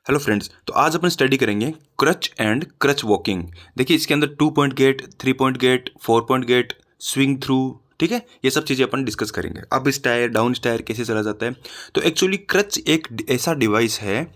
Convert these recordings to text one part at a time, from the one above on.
Hello friends, तो आज अपन स्टडी करेंगे क्रच एंड क्रच वॉकिंग। देखिए इसके अंदर 2 point gait, 3 point gait, 4 point gait, swing through, ठीक है, ये सब चीज़ें अपन डिस्कस करेंगे। अब स्टायर डाउन स्टायर कैसे चला जाता है। तो एक्चुअली क्रच एक ऐसा डिवाइस है,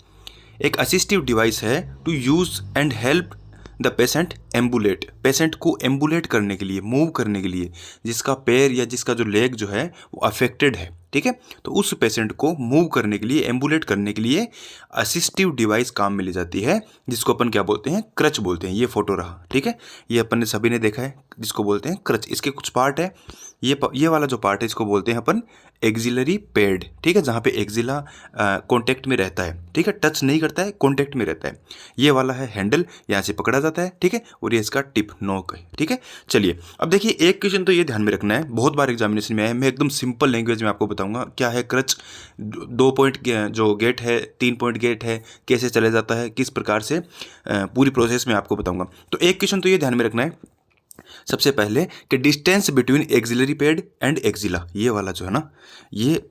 एक असिस्टिव डिवाइस है to use and help the patient ambulate, patient को एम्बुलेट करने के लिए, मूव करने के लिए, जिसका पैर या जिसका जो लेग जो है वो अफेक्टेड है, ठीक है। तो उस पेशेंट को मूव करने के लिए, एम्बुलेट करने के लिए असिस्टिव डिवाइस काम में ली जाती है, जिसको अपन क्या बोलते हैं, क्रच बोलते हैं। ये फोटो रहा, ठीक है, ये अपन ने सभी ने देखा है, जिसको बोलते हैं क्रच। इसके कुछ पार्ट है, ये वाला जो पार्ट है इसको बोलते हैं अपन एक्सिलरी पैड, ठीक है, जहाँ पे एक्सिला कॉन्टेक्ट में रहता है, ठीक है, टच नहीं करता है, कॉन्टेक्ट में रहता है। ये वाला है हैंडल, यहाँ से पकड़ा जाता है, ठीक है, और ये इसका टिप नोक है, ठीक है। चलिए अब देखिए, एक क्वेश्चन तो ये ध्यान में रखना है, बहुत बार एग्जामिनेशन में आया है, मैं एकदम सिंपल लैंग्वेज में आपको बताऊंगा क्या है क्रच। 2 पॉइंट जो गेट है, 3 पॉइंट गेट है, कैसे चले जाता है, किस प्रकार से, पूरी प्रोसेस में आपको बताऊंगा। तो एक क्वेश्चन तो ये ध्यान में रखना है सबसे पहले कि distance between axillary pad and axilla, ये वाला जो है ना, ये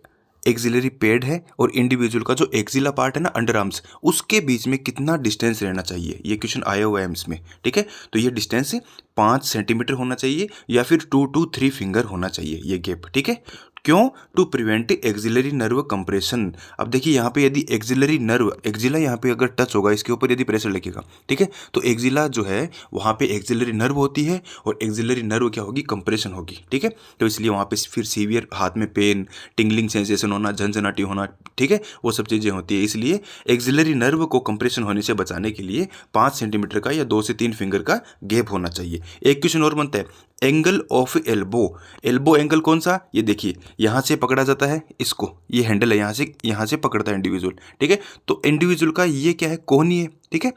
एक्सिलरी पैड है और इंडिविजुअल का जो एक्सिला पार्ट है ना, अंडर आर्म्स, उसके बीच में कितना डिस्टेंस रहना चाहिए, ये क्वेश्चन आया हुआ है इसमें, ठीक है। तो ये डिस्टेंस 5 सेंटीमीटर होना चाहिए या फिर 2 to 3 फिंगर होना चाहिए, ये गैप, ठीक है। क्यों? To prevent axillary nerve compression. अब देखिए यहाँ पे यदि एक्सिलरी नर्व, एक्सिला यहाँ पे अगर टच होगा, इसके ऊपर यदि प्रेशर लगेगा, ठीक है, तो एक्सिला जो है वहाँ पे एक्सिलरी नर्व होती है और एक्सिलरी नर्व क्या होगी, कंप्रेशन होगी, ठीक है। तो इसलिए वहाँ पे फिर सीवियर हाथ में पेन, टिंगलिंग सेंसेशन होना, झंझनाटी होना, ठीक है, वो सब चीज़ें होती है। इसलिए एक्सिलरी नर्व को कंप्रेशन होने से बचाने के लिए 5 सेंटीमीटर का या 2 से 3 फिंगर का गैप होना चाहिए। एक क्वेश्चन और बनता है, angle of elbow. Elbow angle कौन सा, ये देखिए यहाँ से पकड़ा जाता है, इसको, ये हैंडल है, यहाँ से पकड़ता है इंडिविजुअल, ठीक है। तो इंडिविजुअल का ये क्या है, कोहनी है, ठीक है,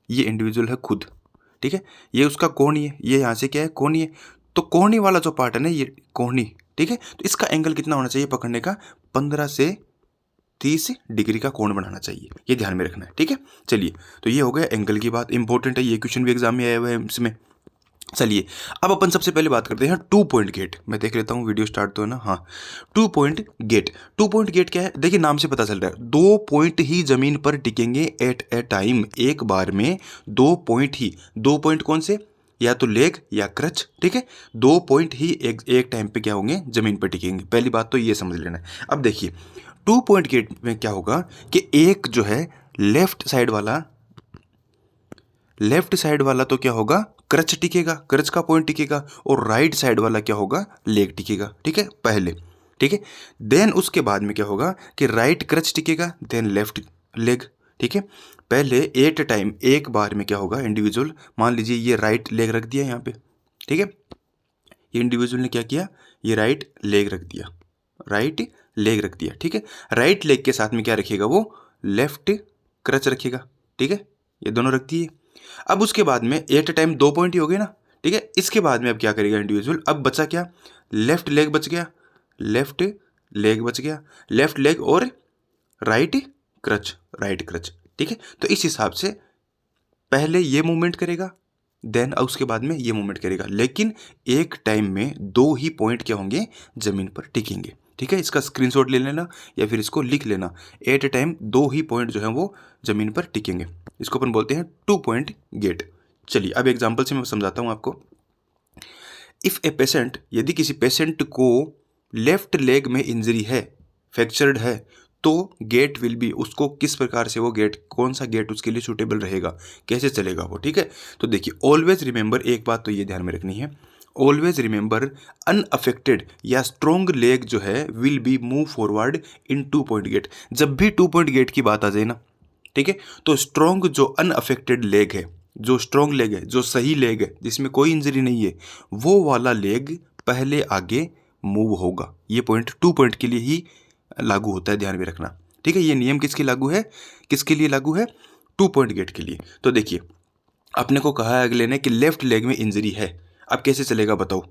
ये इंडिविजुअल है खुद, ठीक है, ये उसका कोहनी है, ये यहाँ से क्या है, कोहनी है। तो कोहनी वाला जो पार्ट है ना, ये कोहनी, ठीक है, तो इसका एंगल कितना होना चाहिए पकड़ने का, 15 से 30 डिग्री का कोण बनाना चाहिए, ये ध्यान में रखना है, ठीक है। चलिए, तो ये हो गया एंगल की बात, इंपॉर्टेंट है, ये क्वेश्चन भी एग्जाम में आया हुआ है इसमें। चलिए अब अपन सबसे पहले बात करते हैं 2 पॉइंट गेट। मैं देख लेता हूँ वीडियो स्टार्ट तो है ना, हाँ। 2 पॉइंट गेट, 2 पॉइंट गेट क्या है, देखिए नाम से पता चल रहा है, 2 पॉइंट ही जमीन पर टिकेंगे एट ए टाइम, एक बार में 2 पॉइंट ही। 2 पॉइंट कौन से, या तो लेग या क्रच, ठीक है, 2 पॉइंट ही एक टाइम पे क्या होंगे, जमीन पर टिकेंगे। पहली बात तो ये समझ लेना है। अब देखिए 2 पॉइंट गेट में क्या होगा कि एक जो है लेफ्ट साइड वाला तो क्या होगा, क्रच टिकेगा, क्रच का पॉइंट टिकेगा, और राइट साइड वाला क्या होगा, लेग टिकेगा, ठीक है, पहले, ठीक है। देन उसके बाद में क्या होगा कि राइट क्रच टिकेगा, देन लेफ्ट लेग, ठीक है। पहले एट टाइम, एक बार में क्या होगा, इंडिविजुअल, मान लीजिए ये राइट लेग रख दिया यहाँ पे, ठीक है, ये इंडिविजुअल ने क्या किया, ये राइट लेग रख दिया, राइट लेग रख दिया, ठीक है। राइट लेग के साथ में क्या रखेगा, वो लेफ्ट क्रच रखेगा, ठीक है, ये दोनों रख दिए। अब उसके बाद में एट टाइम 2 पॉइंट ही हो गए ना, ठीक है। इसके बाद में अब क्या करेगा इंडिविजुअल, अब बचा क्या, लेफ्ट लेग बच गया, लेफ्ट लेग बच गया, लेफ्ट लेग और राइट क्रच, राइट क्रच, ठीक है। तो इस हिसाब से पहले ये मूवमेंट करेगा, देन उसके बाद में ये मूवमेंट करेगा, लेकिन एक टाइम में 2 ही पॉइंट क्या होंगे, जमीन पर टिकेंगे, ठीक है। इसका स्क्रीनशॉट ले लेना या फिर इसको लिख लेना, एट ए टाइम 2 ही पॉइंट जो है वो जमीन पर टिकेंगे, इसको अपन बोलते हैं 2 पॉइंट गेट। चलिए अब एग्जांपल से मैं समझाता हूँ आपको। इफ़ ए पेशेंट, यदि किसी पेशेंट को लेफ्ट लेग में इंजरी है, फ्रैक्चर्ड है, तो गेट विल बी, उसको किस प्रकार से वो गेट, कौन सा गेट उसके लिए सूटेबल रहेगा, कैसे चलेगा वो, ठीक है। तो देखिए ऑलवेज रिमेंबर, एक बात तो ये ध्यान में रखनी है, ऑलवेज रिमेंबर अनअफेक्टेड या स्ट्रॉन्ग लेग जो है will be move forward in 2 point gait. जब भी 2 पॉइंट गेट की बात आ जाए ना, ठीक है, तो स्ट्रॉन्ग जो अनअफेक्टेड लेग है, जो स्ट्रॉन्ग लेग है, जो सही लेग है, जिसमें कोई इंजरी नहीं है, वो वाला लेग पहले आगे मूव होगा। ये पॉइंट 2 पॉइंट के लिए ही लागू होता है, ध्यान में रखना, ठीक है। ये नियम किसके लागू है, किसके लिए लागू है, 2 पॉइंट गेट के लिए। तो देखिए अपने को कहा है अगले ने कि लेफ्ट लेग में इंजरी है, अब कैसे चलेगा बताओ,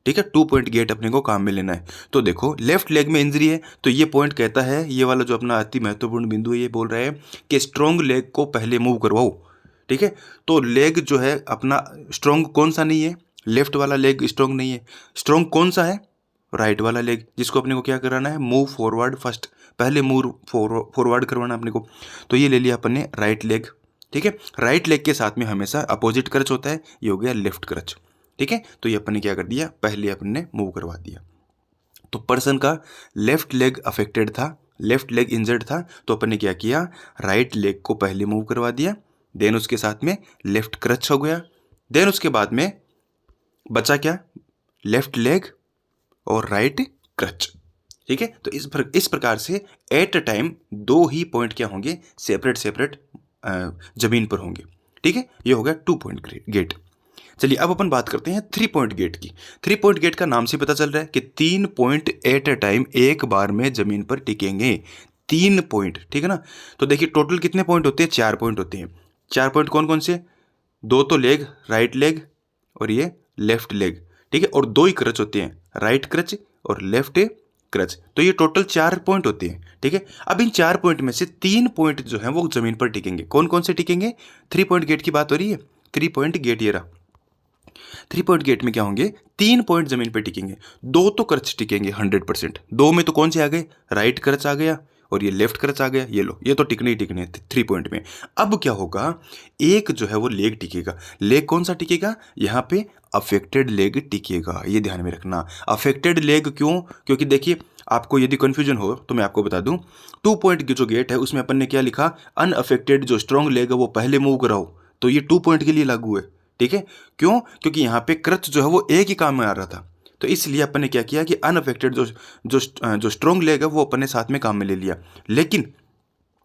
ठीक है। 2 पॉइंट गेट अपने को काम में लेना है। तो देखो लेफ्ट लेग में इंजरी है, तो ये पॉइंट कहता है, ये वाला जो अपना अति महत्वपूर्ण बिंदु है, ये बोल रहा है कि स्ट्रॉन्ग लेग को पहले मूव करवाओ, ठीक है। तो लेग जो है अपना स्ट्रॉन्ग कौन सा नहीं है, लेफ्ट वाला लेग स्ट्रॉन्ग नहीं है, स्ट्रॉन्ग कौन सा है, राइट वाला लेग, जिसको अपने को क्या कराना है, मूव फॉरवर्ड फर्स्ट, पहले मूव फॉरवर्ड करवाना अपने को। तो ये ले लिया अपन ने राइट लेग, ठीक है। राइट लेग के साथ में हमेशा अपोजिट क्रच होता है, ये हो गया लेफ्ट क्रच, ठीक है। तो ये अपन ने क्या कर दिया, पहले अपन ने मूव करवा दिया। तो पर्सन का लेफ्ट लेग अफेक्टेड था, लेफ्ट लेग इंजर्ड था, तो अपन ने क्या किया, राइट लेग को पहले मूव करवा दिया, देन उसके साथ में लेफ्ट क्रच हो गया, देन उसके बाद में बचा क्या, लेफ्ट लेग और राइट क्रच, ठीक है। तो इस प्रकार से एट अ टाइम 2 ही पॉइंट क्या होंगे, सेपरेट सेपरेट जमीन पर होंगे, ठीक है। ये हो गया 2 पॉइंट गेट। चलिए अब अपन बात करते हैं 3 पॉइंट गेट की। 3 पॉइंट गेट का नाम से पता चल रहा है कि 3 पॉइंट एट अ टाइम एक बार में जमीन पर टिकेंगे, 3 पॉइंट, ठीक है ना। तो देखिए टोटल कितने पॉइंट होते हैं, 4 पॉइंट होते हैं। 4 पॉइंट कौन कौन से, 2 तो लेग, राइट लेग और ये लेफ्ट लेग, ठीक है, और 2 ही क्रच होते हैं, राइट क्रच और लेफ्ट क्रच। तो ये टोटल 4 पॉइंट होते हैं, ठीक है। अब इन 4 पॉइंट में से 3 पॉइंट जो है वो जमीन पर टिकेंगे। कौन कौन से टिकेंगे, 3 पॉइंट गेट की बात हो रही है। 3 पॉइंट गेट ये रहा, 3 पॉइंट गेट में क्या होंगे, 3 पॉइंट जमीन पे टिकेंगे, 2 तो क्रच टिकेंगे 100%। 2 में तो कौन से आ गए, राइट क्रच आ गया और ये लेफ्ट क्रच आ गया, ये लो, ये तो टिकने ही टिकने 3 पॉइंट में। अब क्या होगा, एक जो है वो लेग टिकेगा। लेग कौन सा टिकेगा, यहाँ पे अफेक्टेड लेग टिकेगा, ये ध्यान में रखना। अफेक्टेड लेग क्यों, क्योंकि देखिए आपको यदि कंफ्यूजन हो तो मैं आपको बता दूं, 2 पॉइंट की जो गेट है उसमें अपन ने क्या लिखा, अनअफेक्टेड जो स्ट्रॉन्ग लेग है वो पहले मूव कराओ, तो ये 2 पॉइंट के लिए लागू है, ठीक है। क्यों, क्योंकि यहाँ पे क्रच जो है वो एक ही काम में आ रहा था, तो इसलिए अपन ने क्या किया कि अनअफेक्टेड जो स्ट्रॉन्ग लेग है वो अपन ने साथ में काम में ले लिया। लेकिन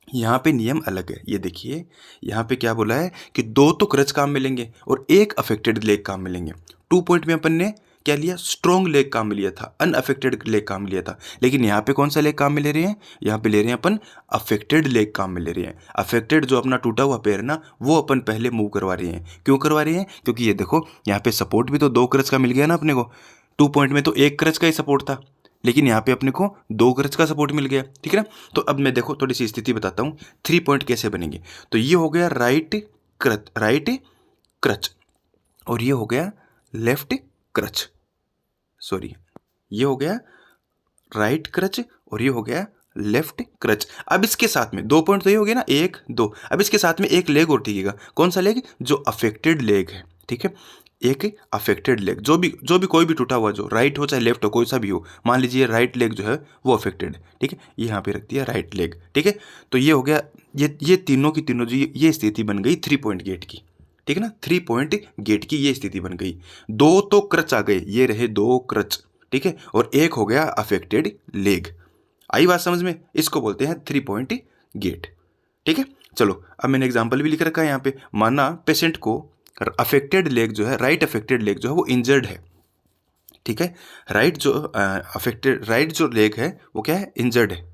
यहाँ पे नियम अलग है, ये देखिए यहाँ पे क्या बोला है कि 2 तो क्रच काम में लेंगे और 1 अफेक्टेड लेग काम में लेंगे। 2 पॉइंट में अपन ने क्या लिया, स्ट्रॉन्ग लेग काम में लिया था, अनअफेक्टेड लेग काम में लिया था। लेकिन यहाँ पे कौन सा लेग काम में ले रहे हैं, यहाँ पे ले रहे हैं अपन अफेक्टेड लेग काम में ले रहे हैं। अफेक्टेड जो अपना टूटा हुआ पैर ना वो अपन पहले मूव करवा रहे हैं। क्यों करवा रहे हैं, क्योंकि ये देखो यहाँ पे सपोर्ट भी तो 2 क्रच का मिल गया ना अपने को। 2 पॉइंट में तो 1 क्रच का ही सपोर्ट था, लेकिन यहाँ पे अपने को 2 क्रच का सपोर्ट मिल गया, ठीक है ना। तो अब मैं देखो थोड़ी सी स्थिति बताता हूँ 3 पॉइंट कैसे बनेंगे। तो ये हो गया राइट क्रच और ये हो गया लेफ्ट क्रच, सॉरी ये हो गया राइट क्रच और ये हो गया लेफ्ट क्रच। अब इसके साथ में 2 पॉइंट तो ये हो गया ना, 1 2। अब इसके साथ में एक लेग और टिकेगा, कौन सा लेग, जो अफेक्टेड लेग है, ठीक है। एक अफेक्टेड लेग, जो भी कोई भी टूटा हुआ, जो राइट हो चाहे लेफ्ट हो, कोई सा भी हो, मान लीजिए राइट लेग जो है वो अफेक्टेड है, ठीक है, ये यहाँ पे रख दिया राइट लेग, ठीक है। तो ये हो गया, ये तीनों की तीनों जो ये स्थिति बन गई 3 पॉइंट गेट की, ठीक है ना। 3 पॉइंट गेट की ये स्थिति बन गई। 2 तो क्रच आ गए, ये रहे 2 क्रच, ठीक है, और एक हो गया अफेक्टेड लेग। आई बात समझ में, इसको बोलते हैं 3 पॉइंट गेट, ठीक है। चलो अब मैंने एग्जांपल भी लिख रखा है यहाँ पे, माना पेशेंट को अफेक्टेड लेग जो है, राइट अफेक्टेड लेग जो है वो इंजर्ड है, ठीक है। राइट जो लेग है वो क्या है, इंजर्ड है।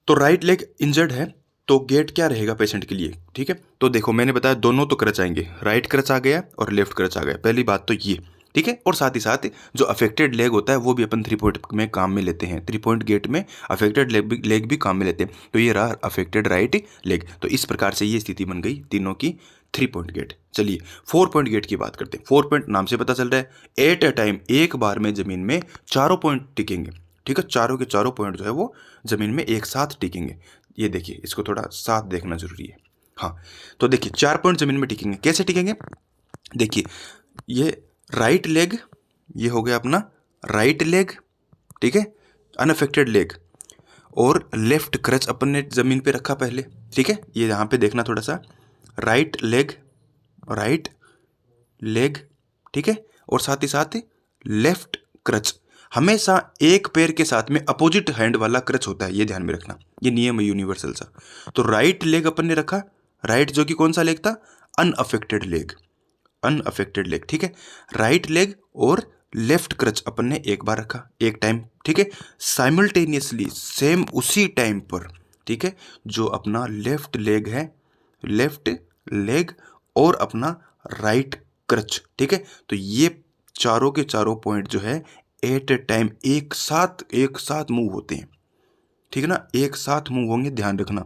तो राइट लेग इंजर्ड है तो गेट क्या रहेगा पेशेंट के लिए, ठीक है। तो देखो मैंने बताया दोनों तो क्रच आएंगे, राइट क्रच आ गया और लेफ्ट क्रच आ गया, पहली बात तो ये, ठीक है। और साथ ही साथ जो अफेक्टेड लेग होता है वो भी अपन 3 पॉइंट में काम में लेते हैं, 3 पॉइंट गेट में अफेक्टेड लेग भी काम में लेते हैं। तो ये रहा अफेक्टेड राइट लेग। तो इस प्रकार से ये स्थिति बन गई तीनों की 3 पॉइंट गेट। चलिए 4 पॉइंट गेट की बात करते हैं। 4 पॉइंट नाम से पता चल रहा है एट अ टाइम एक बार में जमीन में 4 पॉइंट टिकेंगे, ठीक है। चारों के चारों पॉइंट जो है वो जमीन में एक साथ टिकेंगे। ये देखिए इसको थोड़ा साथ देखना जरूरी है। हाँ तो देखिए 4 पॉइंट जमीन में टिकेंगे, कैसे टिकेंगे, देखिए ये राइट लेग, ये हो गया अपना राइट लेग, ठीक है, अनअफेक्टेड लेग, और लेफ्ट क्रच अपन ने जमीन पे रखा पहले, ठीक है। ये यहाँ पे देखना थोड़ा सा, राइट लेग, ठीक है, और साथ ही साथ लेफ्ट क्रच। हमेशा एक पैर के साथ में अपोजिट हैंड वाला क्रच होता है, ये ध्यान में रखना, ये नियम है यूनिवर्सल सा। तो राइट लेग अपन ने रखा, राइट जो कि कौन सा लेग था, अनअफेक्टेड लेग, ठीक है। राइट लेग और लेफ्ट क्रच अपन ने एक बार रखा, एक टाइम, ठीक है, साइमल्टेनियसली सेम उसी टाइम पर, ठीक है। जो अपना लेफ्ट लेग और अपना राइट क्रच, ठीक है। तो ये चारों के चारों पॉइंट जो है एट ए टाइम एक साथ मूव होते हैं, ठीक है ना, एक साथ मूव होंगे, ध्यान रखना।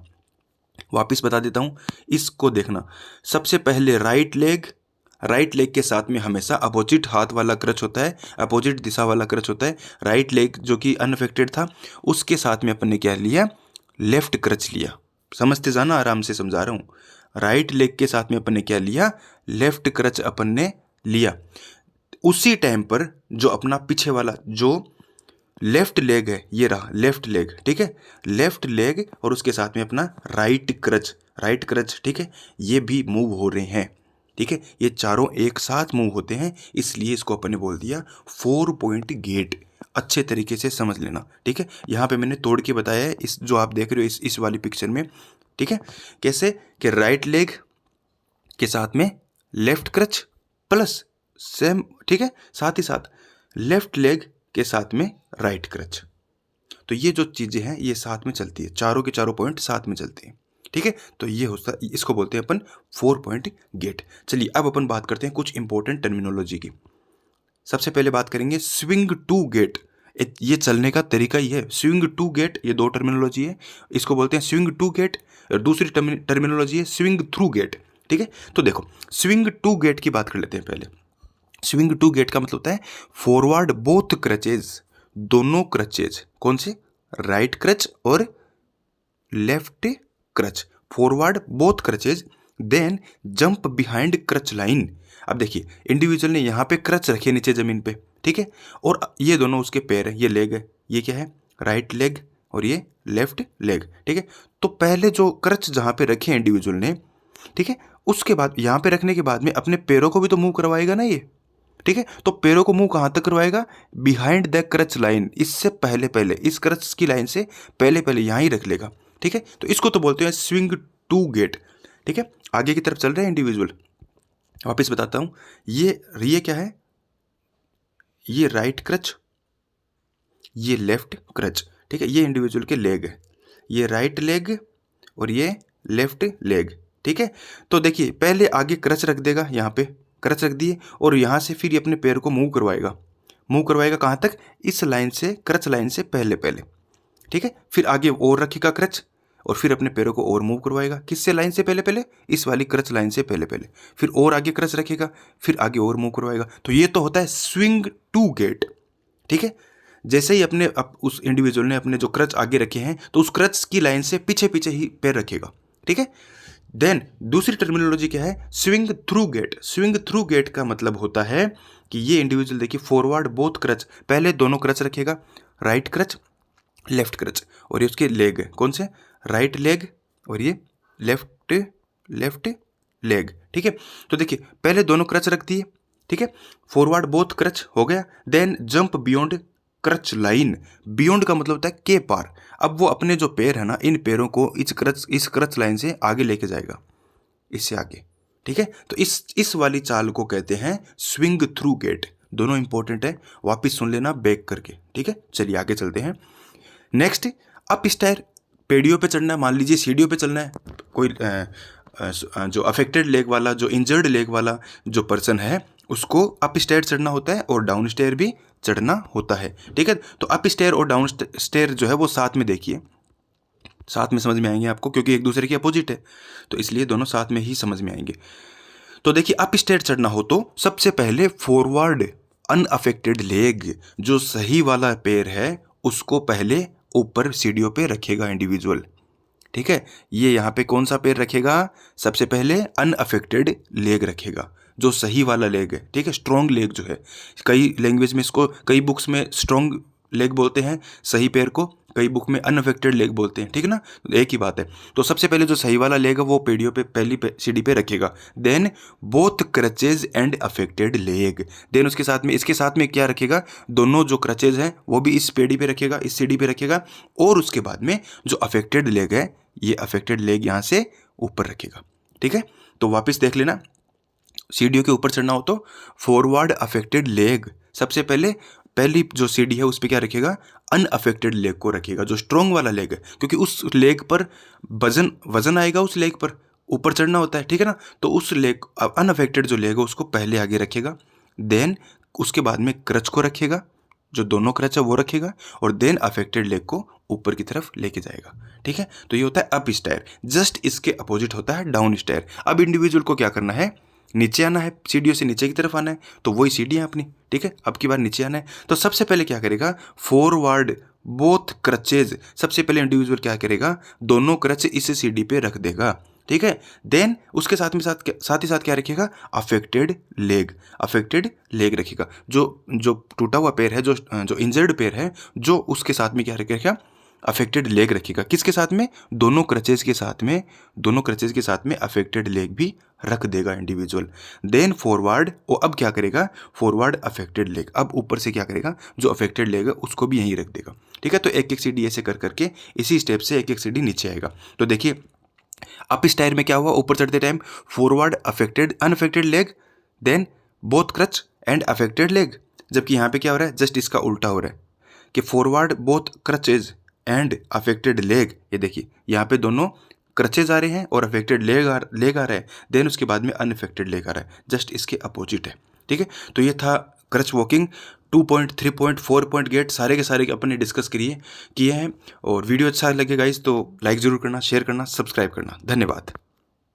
वापिस बता देता हूं, इसको देखना, सबसे पहले राइट लेग राइट लेग के साथ में हमेशा अपोजिट हाथ वाला क्रच होता है, अपोजिट दिशा वाला क्रच होता है। राइट लेग जो कि अनअफेक्टेड था उसके साथ में अपन ने क्या लिया, लेफ्ट क्रच लिया। समझते जाना, आराम से समझा रहा हूँ। राइट लेग के साथ में अपन ने क्या लिया, लेफ्ट क्रच अपन ने लिया। उसी टाइम पर जो अपना पीछे वाला जो लेफ्ट लेग है, ये रहा लेफ्ट लेग, ठीक है, लेफ्ट लेग और उसके साथ में अपना राइट क्रच, ठीक है, ये भी मूव हो रहे हैं, ठीक है, ये चारों एक साथ मूव होते हैं, इसलिए इसको अपन ने बोल दिया 4 पॉइंट गेट। अच्छे तरीके से समझ लेना, ठीक है। यहाँ पे मैंने तोड़ के बताया है, इस जो आप देख रहे हो इस वाली पिक्चर में, ठीक है, कैसे कि राइट लेग के साथ में लेफ्ट क्रच प्लस सेम, ठीक है, साथ ही साथ लेफ्ट लेग के साथ में राइट क्रच। तो ये जो चीज़ें हैं ये साथ में चलती है, चारों के चारों पॉइंट साथ में चलते हैं, ठीक है। तो ये होता, इसको बोलते हैं अपन 4 पॉइंट गेट। चलिए अब अपन बात करते हैं कुछ इंपॉर्टेंट टर्मिनोलॉजी की। सबसे पहले बात करेंगे स्विंग टू गेट। ये चलने का तरीका ही है, स्विंग टू गेट, ये 2 टर्मिनोलॉजी है, इसको बोलते हैं स्विंग टू गेट। और दूसरी टर्मिनोलॉजी है स्विंग थ्रू गेट, ठीक है। तो देखो स्विंग टू गेट की बात कर लेते हैं पहले। स्विंग टू गेट का मतलब होता है फॉरवर्ड बोथ क्रचेज, दोनों क्रचेज, कौन से, राइट क्रच और left crutch, forward both crutches, then jump behind crutch line. अब देखिए इंडिविजुअल ने यहाँ पे क्रच रखे नीचे जमीन पे, ठीक है, और ये दोनों उसके पैर है, ये लेग है, ये क्या है, राइट लेग और ये लेफ्ट लेग, ठीक है। तो पहले जो क्रच जहाँ पे रखे हैं इंडिविजुअल ने, ठीक है, उसके बाद यहाँ पे रखने के बाद में अपने पैरों को भी तो मूव करवाएगा ना ये, ठीक है। तो पैरों को मूव कहाँ तक करवाएगा, बिहाइंड द क्रच लाइन, इससे पहले पहले, इस क्रच की लाइन से पहले पहले यहाँ ही रख लेगा, ठीक है। तो इसको तो बोलते हैं स्विंग टू गेट, ठीक है। आगे की तरफ चल रहे हैं इंडिविजुअल, वापस बताता हूँ, ये क्या है, ये राइट क्रच, ये लेफ्ट क्रच, ठीक है, ये इंडिविजुअल के लेग है, ये राइट लेग और ये लेफ्ट लेग, ठीक है। तो देखिए पहले आगे क्रच रख देगा, यहाँ पे क्रच रख दिए और यहाँ से फिर ये अपने पैर को मूव करवाएगा कहाँ तक, इस लाइन से, क्रच लाइन से पहले पहले, ठीक है। फिर आगे और रखेगा क्रच और फिर अपने पैरों को और मूव करवाएगा, किससे, लाइन से पहले पहले, इस वाली क्रच लाइन से पहले पहले, फिर और आगे क्रच रखेगा, फिर आगे और मूव करवाएगा। तो ये तो होता है स्विंग टू गेट, ठीक है। जैसे ही अपने उस इंडिविजुअल ने अपने जो क्रच आगे रखे हैं तो उस क्रच की लाइन से पीछे पीछे ही पैर रखेगा, ठीक है। देन दूसरी टर्मिनोलॉजी क्या है, swing through gait. Swing through gait का मतलब होता है कि ये इंडिविजुअल देखिए फॉरवर्ड बोथ क्रच, पहले दोनों क्रच रखेगा, राइट क्रच लेफ्ट क्रच, और ये उसके लेग है, कौन से, राइट लेग और ये लेफ्ट लेग, ठीक है। तो देखिए पहले दोनों क्रच रख दिए, ठीक है, फॉरवर्ड बोथ क्रच हो गया, then jump beyond crutch line. Beyond का मतलब होता है के पार। अब वो अपने जो पैर है ना, इन पैरों को इस क्रच लाइन से आगे लेके जाएगा, इससे आगे, ठीक है। तो इस वाली चाल को कहते हैं स्विंग थ्रू गेट। दोनों इंपॉर्टेंट है, वापिस सुन लेना बैक करके, ठीक है। चलिए आगे चलते हैं। नेक्स्ट अप स्टायर, पेड़ियों पे चढ़ना है, मान लीजिए सीढ़ियों पे चलना है, कोई जो अफेक्टेड लेग वाला, जो इंजर्ड लेग वाला जो पर्सन है उसको अप स्टेयर चढ़ना होता है और डाउन स्टेयर भी चढ़ना होता है, ठीक है। तो अप स्टेयर और डाउन स्टेयर जो है वो साथ में देखिए, साथ में समझ में आएंगे आपको, क्योंकि एक दूसरे के अपोजिट है, तो इसलिए दोनों साथ में ही समझ में आएंगे। तो देखिए अप स्टेयर चढ़ना हो तो सबसे पहले फॉरवर्ड अनअफेक्टेड लेग, जो सही वाला पैर है उसको पहले ऊपर सीढ़ियों पे रखेगा इंडिविजुअल, ठीक है। ये यहाँ पे कौन सा पैर रखेगा, सबसे पहले अनअफेक्टेड लेग रखेगा, जो सही वाला लेग है, ठीक है, स्ट्रॉन्ग लेग जो है। कई लैंग्वेज में इसको, कई बुक्स में स्ट्रॉन्ग लेग बोलते हैं सही पैर को, कई बुक में अनअफेक्टेड लेग बोलते हैं, ठीक है ना, एक ही बात है। तो सबसे पहले जो सही वाला लेग है वो पेड़ियों पे पहली सीढ़ी पे रखेगा, then both crutches and affected leg, then उसके साथ में, इसके साथ में क्या रखेगा, दोनों जो क्रचेज हैं वो भी इस पेड़ी पे रखेगा, इस सीढ़ी पे रखेगा, और उसके बाद में जो अफेक्टेड लेग है, ये अफेक्टेड लेग यहाँ से ऊपर रखेगा, ठीक है। तो वापस देख लेना, सीढ़ियों के ऊपर चढ़ना हो तो फॉरवर्ड अफेक्टेड लेग, सबसे पहले पहली जो सीढ़ी है उस पर क्या रखेगा, अनअफेक्टेड लेग को रखेगा, जो स्ट्रॉन्ग वाला लेग है, क्योंकि उस लेग पर वजन आएगा, उस लेग पर ऊपर चढ़ना होता है, ठीक है ना। तो उस लेग, अनअफेक्टेड जो लेग है उसको पहले आगे रखेगा, देन उसके बाद में क्रच को रखेगा, जो दोनों क्रच है वो रखेगा, और देन अफेक्टेड लेग को ऊपर की तरफ लेके जाएगा, ठीक है। तो ये होता है अप स्टेयर। जस्ट इसके अपोजिट होता है डाउन स्टेयर। अब इंडिविजुअल को क्या करना है, नीचे आना है, सीढ़ियों से नीचे की तरफ आना है, तो वही सीढ़ी है अपनी, ठीक है। अब की बार नीचे आना है, तो सबसे पहले क्या करेगा, फॉरवर्ड बोथ क्रचेज, सबसे पहले इंडिविजुअल क्या करेगा, दोनों क्रच इस सीढ़ी पे रख देगा, ठीक है। देन उसके साथ ही साथ क्या रखेगा, अफेक्टेड लेग रखेगा, जो टूटा हुआ पैर है, जो इंजर्ड पैर है, जो उसके साथ में क्या रखेगा, अफेक्टेड लेग रखेगा। किसके साथ में, दोनों क्रचेज के साथ में अफेक्टेड लेग भी रख देगा इंडिविजुअल। देन फॉरवर्ड, वो अब क्या करेगा, फॉरवर्ड अफेक्टेड लेग, अब ऊपर से क्या करेगा, जो अफेक्टेड लेग है उसको भी यहीं रख देगा, ठीक है। तो एक एक सीढ़ी ऐसे कर करके इसी स्टेप से एक एक सीढ़ी नीचे आएगा। तो देखिए अप स्टायर में क्या हुआ, ऊपर चढ़ते time forward unaffected leg, then both crutch and affected leg, जबकि यहाँ पे क्या हो रहा है, जस्ट इसका उल्टा हो रहा है कि forward both crutches and affected leg. ये देखिए यहाँ पे दोनों क्रचेज आ रहे हैं और अफेक्टेड लेग आ रहा है, देन उसके बाद में अनअफेक्टेड लेग आ रहा है, जस्ट इसके अपोजिट है, ठीक है। तो ये था crutch walking 2 point, 3 point, 4 point gait, सारे के सारे अपन ने डिस्कस किए हैं। और वीडियो अच्छा लगे गाइस तो लाइक ज़रूर करना, शेयर करना, सब्सक्राइब करना। धन्यवाद।